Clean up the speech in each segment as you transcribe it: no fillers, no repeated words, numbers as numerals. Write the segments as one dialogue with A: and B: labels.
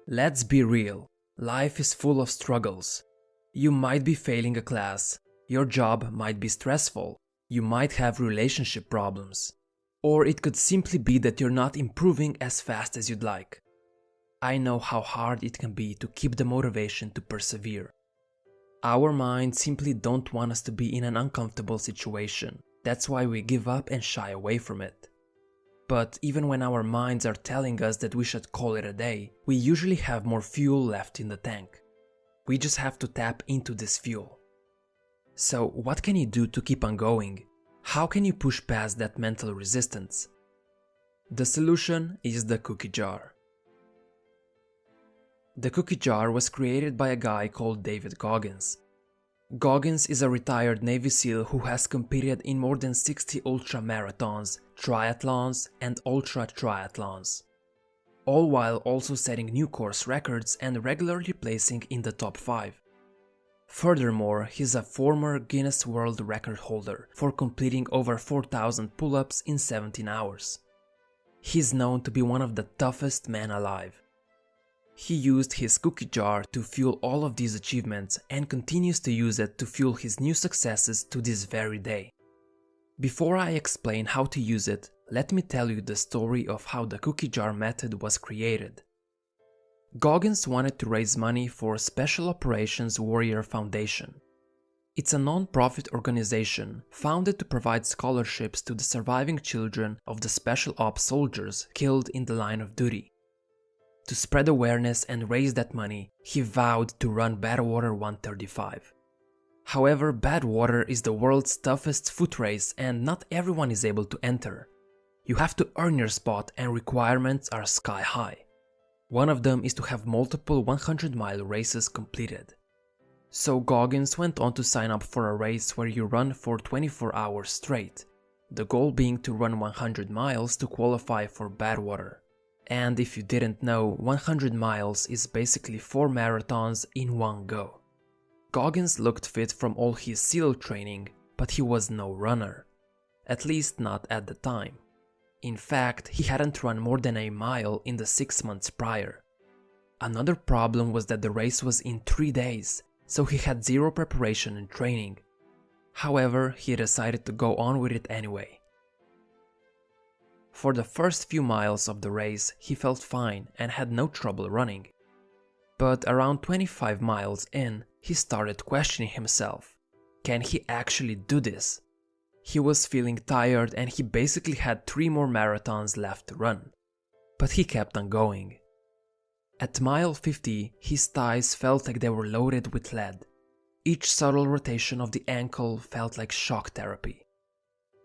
A: Let's be real, life is full of struggles. You might be failing a class, your job might be stressful, you might have relationship problems, or it could simply be that you're not improving as fast as you'd like. I know how hard it can be to keep the motivation to persevere. Our minds simply don't want us to be in an uncomfortable situation. That's why we give up and shy away from it. But even when our minds are telling us that we should call it a day, we usually have more fuel left in the tank. We just have to tap into this fuel. So what can you do to keep on going? How can you push past that mental resistance? The solution is the cookie jar. The cookie jar was created by a guy called David Goggins. Goggins is a retired Navy SEAL who has competed in more than 60 ultra marathons, triathlons, and ultra triathlons, all while also setting new course records and regularly placing in the top 5. Furthermore, he's a former Guinness World Record holder for completing over 4,000 pull-ups in 17 hours. He's known to be one of the toughest men alive. He used his cookie jar to fuel all of these achievements and continues to use it to fuel his new successes to this very day. Before I explain how to use it, let me tell you the story of how the cookie jar method was created. Goggins wanted to raise money for Special Operations Warrior Foundation. It's a non-profit organization founded to provide scholarships to the surviving children of the Special Ops soldiers killed in the line of duty. To spread awareness and raise that money, he vowed to run Badwater 135. However, Badwater is the world's toughest foot race and not everyone is able to enter. You have to earn your spot and requirements are sky high. One of them is to have multiple 100-mile races completed. So Goggins went on to sign up for a race where you run for 24 hours straight, the goal being to run 100 miles to qualify for Badwater. And if you didn't know, 100 miles is basically 4 marathons in one go. Goggins looked fit from all his SEAL training, but he was no runner. At least not at the time. In fact, he hadn't run more than a mile in the 6 months prior. Another problem was that the race was in 3 days, so he had zero preparation and training. However, he decided to go on with it anyway. For the first few miles of the race, he felt fine and had no trouble running. But around 25 miles in, he started questioning himself. Can he actually do this? He was feeling tired and he basically had 3 more marathons left to run. But he kept on going. At mile 50, his thighs felt like they were loaded with lead. Each subtle rotation of the ankle felt like shock therapy.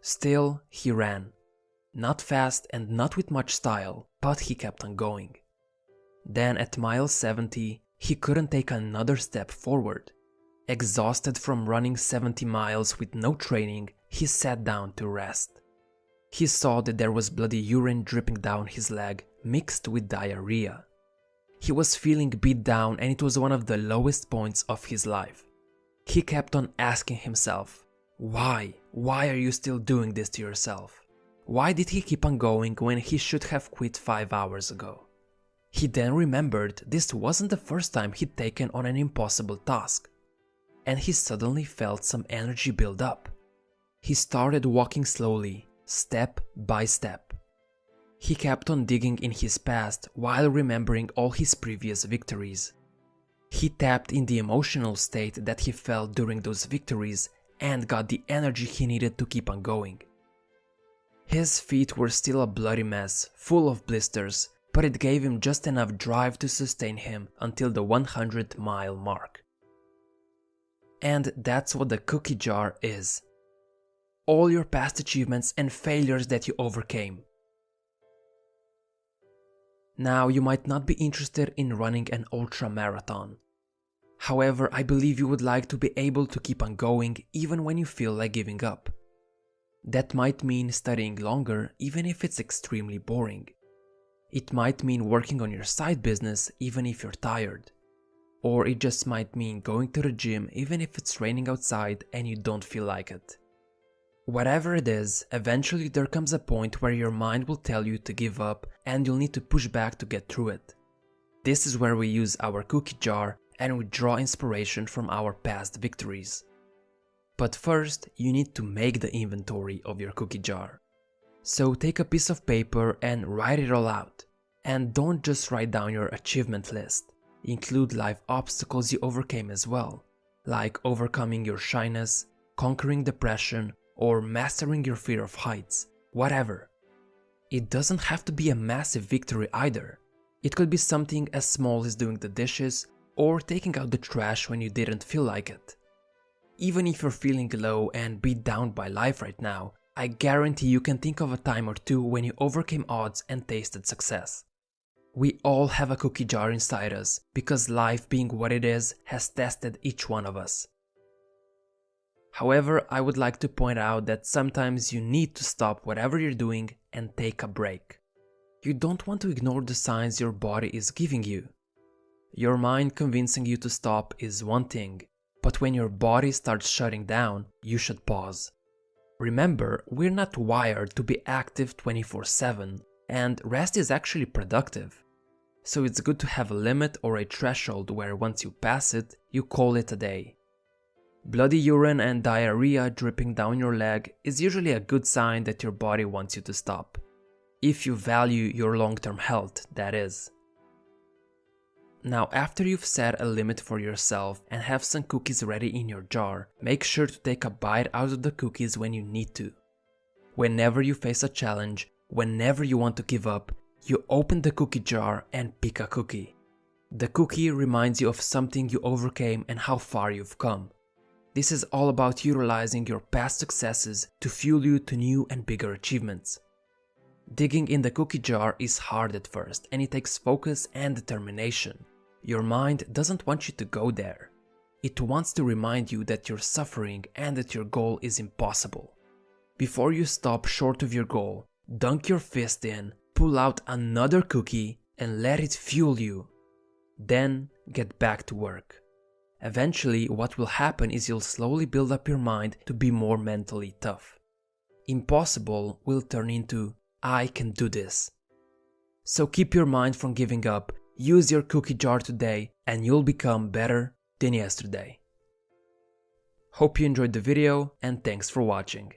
A: Still, he ran. Not fast and not with much style, but he kept on going. Then at mile 70, he couldn't take another step forward. Exhausted from running 70 miles with no training, he sat down to rest. He saw that there was bloody urine dripping down his leg, mixed with diarrhea. He was feeling beat down and it was one of the lowest points of his life. He kept on asking himself, why? Why are you still doing this to yourself? Why did he keep on going when he should have quit 5 hours ago? He then remembered this wasn't the first time he'd taken on an impossible task, and he suddenly felt some energy build up. He started walking slowly, step by step. He kept on digging in his past while remembering all his previous victories. He tapped in the emotional state that he felt during those victories and got the energy he needed to keep on going. His feet were still a bloody mess, full of blisters, but it gave him just enough drive to sustain him until the 100-mile mark. And that's what the cookie jar is. All your past achievements and failures that you overcame. Now, you might not be interested in running an ultra marathon. However, I believe you would like to be able to keep on going even when you feel like giving up. That might mean studying longer even if it's extremely boring. It might mean working on your side business even if you're tired. Or it just might mean going to the gym even if it's raining outside and you don't feel like it. Whatever it is, eventually there comes a point where your mind will tell you to give up and you'll need to push back to get through it. This is where we use our cookie jar and we draw inspiration from our past victories. But first, you need to make the inventory of your cookie jar. So take a piece of paper and write it all out. And don't just write down your achievement list. Include life obstacles you overcame as well, like overcoming your shyness, conquering depression, or mastering your fear of heights, whatever. It doesn't have to be a massive victory either. It could be something as small as doing the dishes or taking out the trash when you didn't feel like it. Even if you're feeling low and beat down by life right now, I guarantee you can think of a time or two when you overcame odds and tasted success. We all have a cookie jar inside us because life being what it is has tested each one of us. However, I would like to point out that sometimes you need to stop whatever you're doing and take a break. You don't want to ignore the signs your body is giving you. Your mind convincing you to stop is one thing, but when your body starts shutting down, you should pause. Remember, we're not wired to be active 24/7, and rest is actually productive. So it's good to have a limit or a threshold where once you pass it, you call it a day. Bloody urine and diarrhea dripping down your leg is usually a good sign that your body wants you to stop. If you value your long-term health, that is. Now, after you've set a limit for yourself and have some cookies ready in your jar, make sure to take a bite out of the cookies when you need to. Whenever you face a challenge, whenever you want to give up, you open the cookie jar and pick a cookie. The cookie reminds you of something you overcame and how far you've come. This is all about utilizing your past successes to fuel you to new and bigger achievements. Digging in the cookie jar is hard at first and it takes focus and determination. Your mind doesn't want you to go there. It wants to remind you that you're suffering and that your goal is impossible. Before you stop short of your goal, dunk your fist in, pull out another cookie and let it fuel you. Then get back to work. Eventually, what will happen is you'll slowly build up your mind to be more mentally tough. Impossible will turn into I can do this. So keep your mind from giving up, use your cookie jar today, and you'll become better than yesterday. Hope you enjoyed the video and thanks for watching.